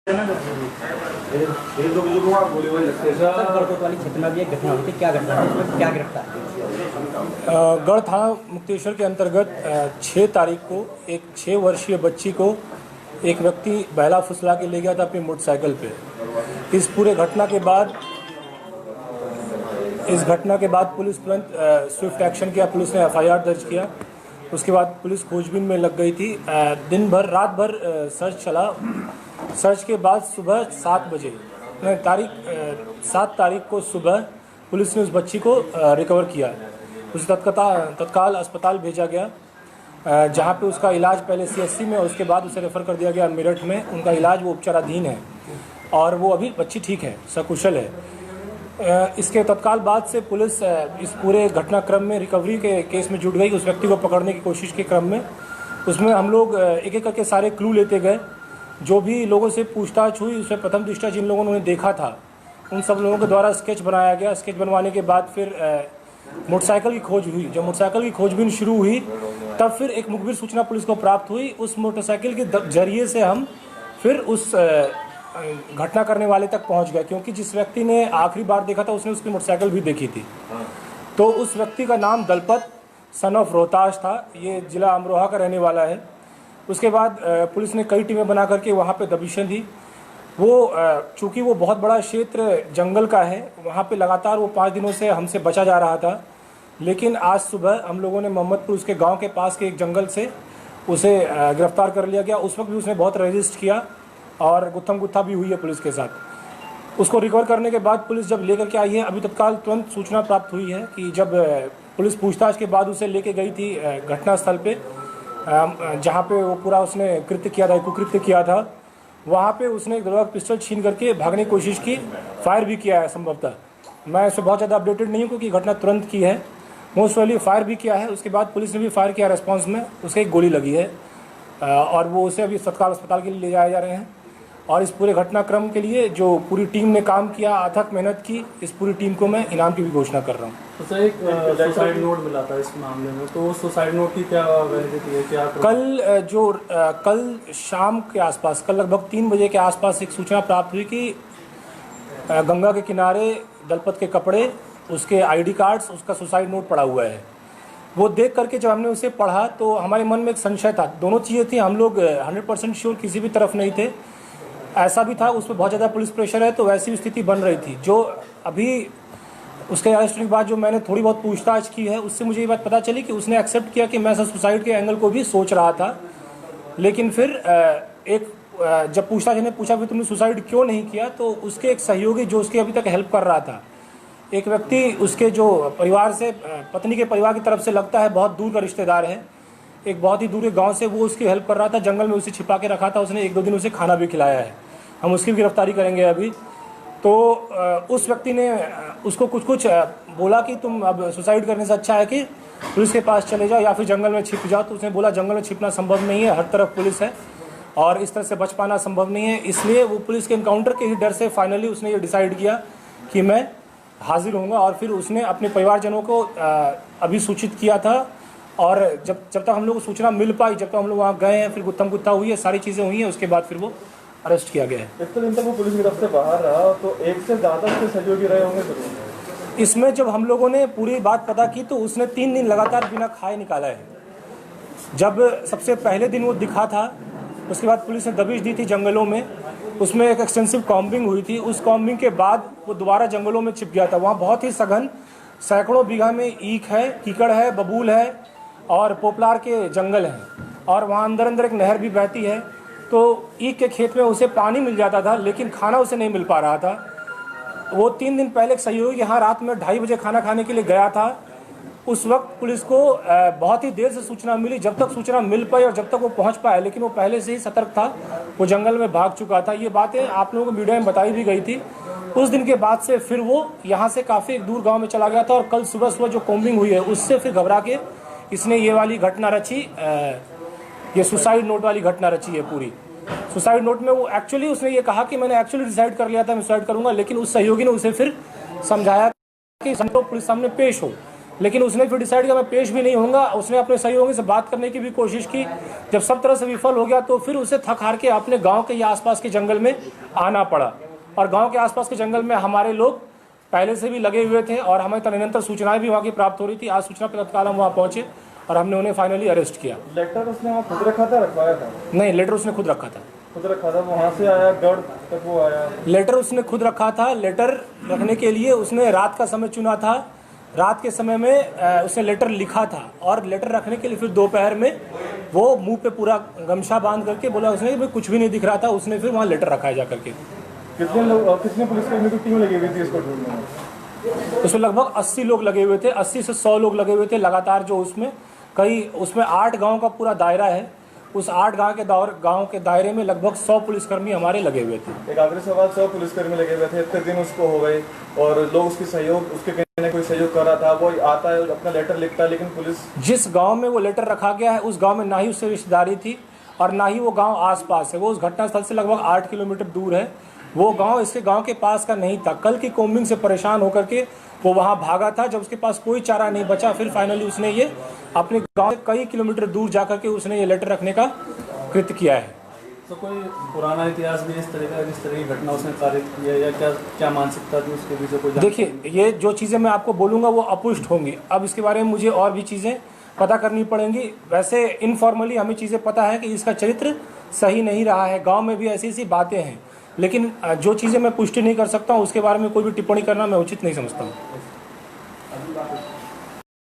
गढ़ थाना मुक्तेश्वर के अंतर्गत 6 तारीख को एक 6 वर्षीय बच्ची को एक व्यक्ति बहला फुसला के ले गया था अपनी मोटरसाइकिल पे। इस पूरे घटना के बाद पुलिस तुरंत स्विफ्ट एक्शन किया। पुलिस ने FIR दर्ज किया। उसके बाद पुलिस खोजबीन में लग गई थी। दिन भर रात भर सर्च चला। सर्च के बाद सुबह 7 बजे 7 तारीख को सुबह पुलिस ने उस बच्ची को रिकवर किया। उसे तत्काल अस्पताल भेजा गया, जहां पे उसका इलाज पहले CSC में और उसके बाद उसे रेफ़र कर दिया गया मेरठ में। उनका इलाज वो उपचाराधीन है और वो अभी बच्ची ठीक है, सकुशल है। इसके तत्काल बाद से पुलिस इस पूरे घटनाक्रम में रिकवरी के केस में जुट गई। उस व्यक्ति को पकड़ने की कोशिश के क्रम में उसमें हम लोग एक एक करके सारे क्लू लेते गए। जो भी लोगों से पूछताछ हुई उसमें प्रथम दृष्टया जिन लोगों ने उन्हें देखा था उन सब लोगों के द्वारा स्केच बनाया गया। स्केच बनवाने के बाद फिर मोटरसाइकिल की खोज हुई। जब मोटरसाइकिल की खोजबीन शुरू हुई तब फिर एक मुखबिर सूचना पुलिस को प्राप्त हुई। उस मोटरसाइकिल के जरिए से हम फिर उस घटना करने वाले तक पहुंच गए, क्योंकि जिस व्यक्ति ने आखिरी बार देखा था उसने उसकी मोटरसाइकिल भी देखी थी। तो उस व्यक्ति का नाम दलपत सन ऑफ रोहताश था। ये जिला अमरोहा का रहने वाला है। उसके बाद पुलिस ने कई टीमें बना करके वहाँ पे दबिशें दी। वो चूँकि वो बहुत बड़ा क्षेत्र जंगल का है, वहाँ पे लगातार वो 5 दिनों से हमसे बचा जा रहा था। लेकिन आज सुबह हम लोगों ने मोहम्मदपुर उसके गांव के पास के एक जंगल से उसे गिरफ्तार कर लिया गया। उस वक्त भी उसने बहुत रेजिस्ट किया और गुत्थम गुत्था भी हुई है पुलिस के साथ। उसको रिकवर करने के बाद पुलिस जब लेकर के आई है, अभी तत्काल तुरंत सूचना प्राप्त हुई है कि जब पुलिस पूछताछ के बाद उसे लेके गई थी घटनास्थल पे, जहाँ पे वो पूरा उसने कृत्य किया था, कुकृत्य किया था, वहाँ पे उसने एक पिस्टल छीन करके भागने की कोशिश की। फायर भी किया है संभवतः। मैं इससे बहुत ज़्यादा अपडेटेड नहीं हूँ क्योंकि घटना तुरंत की है। मोस्ट प्रोबेबली फायर भी किया है। उसके बाद पुलिस ने भी फायर किया रिस्पॉन्स में। उसे एक गोली लगी है और वो उसे अभी तत्काल अस्पताल के लिए ले जाए जा रहे हैं। और इस पूरे घटनाक्रम के लिए जो पूरी टीम ने काम किया, अथक मेहनत की, इस पूरी टीम को मैं इनाम की भी घोषणा कर रहा हूँ। तो सर एक सुसाइड नोट मिला था इस मामले में, तो सुसाइड नोट की क्या वैलिडिटी है, क्या कल शाम के आसपास, कल लगभग 3 बजे के आसपास एक सूचना प्राप्त हुई कि गंगा के किनारे दलपत के कपड़े, उसके ID कार्ड्स, उसका सुसाइड नोट पड़ा हुआ है। वो देख करके जब हमने उसे पढ़ा तो हमारे मन में एक संशय था। दोनों चीज़ें थी, हम लोग 100% श्योर किसी भी तरफ नहीं थे। ऐसा भी था उस पर बहुत ज़्यादा पुलिस प्रेशर है, तो वैसी भी स्थिति बन रही थी। जो अभी उसके अरेस्ट के बाद जो मैंने थोड़ी बहुत पूछताछ की है, उससे मुझे ये बात पता चली कि उसने एक्सेप्ट किया कि मैं सुसाइड के एंगल को भी सोच रहा था। लेकिन फिर जब पूछताछ ने पूछा फिर तुमने सुसाइड क्यों नहीं किया, तो उसके एक सहयोगी जो उसके अभी तक हेल्प कर रहा था, एक व्यक्ति उसके जो परिवार से, पत्नी के परिवार की तरफ से लगता है बहुत दूर का रिश्तेदार है, एक बहुत ही दूर के गाँव से, वो उसकी हेल्प कर रहा था। जंगल में उसे छिपा के रखा था उसने। 1-2 दिन उसे खाना भी खिलाया है। हम उसकी भी गिरफ्तारी करेंगे अभी। तो उस व्यक्ति ने उसको कुछ बोला कि तुम अब सुसाइड करने से अच्छा है कि पुलिस के पास चले जाओ या फिर जंगल में छिप जाओ। तो उसने बोला जंगल में छिपना संभव नहीं है, हर तरफ पुलिस है और इस तरह से बच पाना संभव नहीं है। इसलिए वो पुलिस के एनकाउंटर के ही डर से फाइनली उसने ये डिसाइड किया कि मैं हाजिर होऊंगा। और फिर उसने अपने परिवारजनों को अभी सूचित किया था। और जब तक हम लोग को सूचना मिल पाई, जब तक हम लोग वहाँ गए हैं, फिर गुत्थम गुत्था हुई है, सारी चीज़ें हुई हैं, उसके बाद फिर वो अरेस्ट किया गया है। इतने दिन तक वो पुलिस की तरफ से बाहर रहा, तो एक से ज़्यादा उसके सहयोगी रहे होंगे जरूर। इसमें जब हम लोगों ने पूरी बात पता की तो उसने 3 दिन लगातार बिना खाए निकाला है। जब सबसे पहले दिन वो दिखा था, उसके बाद पुलिस ने दबिश दी थी जंगलों में, उसमें एक एक्सटेंसिव कॉम्बिंग हुई थी। उस कॉम्बिंग के बाद वो दोबारा जंगलों में छिप गया था। वहाँ बहुत ही सघन सैकड़ों बीघा में ईख है, कीकड़ है, बबूल है और पोपलार के जंगल हैं। और वहाँ अंदर एक नहर भी बहती है। तो ईख के खेत में उसे पानी मिल जाता था, लेकिन खाना उसे नहीं मिल पा रहा था। वो 3 दिन पहले एक सहयोगी यहाँ रात में 2:30 बजे खाना खाने के लिए गया था। उस वक्त पुलिस को बहुत ही देर से सूचना मिली। जब तक सूचना मिल पाई और जब तक वो पहुँच पाया, लेकिन वो पहले से ही सतर्क था, वो जंगल में भाग चुका था। ये बातें आप लोगों को मीडिया में बताई भी गई थी। उस दिन के बाद से फिर वो यहाँ से काफ़ी एक दूर गाँव में चला गया था। और कल सुबह जो कॉम्बिंग हुई है उससे फिर घबरा के इसने ये वाली घटना रची, ये सुसाइड नोट वाली घटना रची है पूरी। सुसाइड नोट में वो एक्चुअली उसने ये कहा कि मैंने एक्चुअली डिसाइड कर लिया था मैं सुसाइड करूंगा, लेकिन उस सहयोगी ने उसे फिर समझाया कि तुम तो पुलिस सामने पेश हो, लेकिन उसने फिर डिसाइड किया मैं पेश भी नहीं होऊंगा। उसने अपने सहयोगी से बात करने की भी कोशिश की। जब सब तरह से विफल हो गया तो फिर उसे थक हार के अपने गांव के या आसपास के जंगल में आना पड़ा। और गांव के आसपास के जंगल में हमारे लोग पहले से भी लगे हुए थे और हमें निरंतर सूचनाएं भी वहाँ की प्राप्त हो रही थी। आज सूचना पर तत्काल हम वहाँ पहुंचे और हमने उन्हें फाइनली अरेस्ट किया। लेटर उसने वहाँ खुद रखा था, रखवाया था? नहीं, लेटर उसने खुद रखा था। खुद रखा था, वहाँ से आया गढ़ तक वो आया? लेटर उसने खुद रखा था। लेटर रखने के लिए उसने रात का समय चुना था। रात के समय में उसने लेटर लिखा था और लेटर रखने के लिए फिर दोपहर में वो मुंह पे पूरा गमछा बांध करके बोला उसने कि कुछ भी नहीं दिख रहा था। उसने फिर वहाँ लेटर रखा है जा करके। कितने पुलिसकर्मी की टीम लगी हुई थी इसको ढूंढने में? उसमें लगभग 80 लोग लगे हुए थे, 80 से 100 लोग लगे हुए थे लगातार। जो उसमें 8 गांव का पूरा दायरा है। उस 8 गांव के दायरे में लगभग 100 पुलिसकर्मी हमारे लगे हुए थे। एक आखिरी सवाल, 100 पुलिसकर्मी लगे हुए थे, इतने दिन उसको हो गए और लोग उसके कहीं ना कोई सहयोग कर रहा था। वो आता है अपना लेटर लिखता है, लेकिन पुलिस जिस गांव में वो लेटर रखा गया है उस गांव में ना ही उससे रिश्तेदारी थी और ना ही वो गांव आसपास है। वो उस घटनास्थल से लगभग 8 किलोमीटर दूर है। वो गांव इसके गांव के पास का नहीं था। कल की कोम्बिंग से परेशान होकर के वो वहां भागा था। जब उसके पास कोई चारा नहीं बचा फिर फाइनली उसने ये अपने गांव से कई किलोमीटर दूर जाकर के उसने ये लेटर रखने का कृत्य किया है। तो कोई पुराना इतिहास भी इस तरह की घटना उसने कारित किया या क्या मानसिकता थी उसके पीछे कोई? देखिए, ये जो चीज़ें मैं आपको बोलूँगा वो अपुष्ट होंगी। अब इसके बारे में मुझे और भी चीज़ें पता करनी पड़ेंगी। वैसे इनफॉर्मली हमें चीज़ें पता है कि इसका चरित्र सही नहीं रहा है। गांव में भी ऐसी ऐसी बातें हैं, लेकिन जो चीज़ें मैं पुष्टि नहीं कर सकता हूँ उसके बारे में कोई भी टिप्पणी करना मैं उचित नहीं समझता हूँ।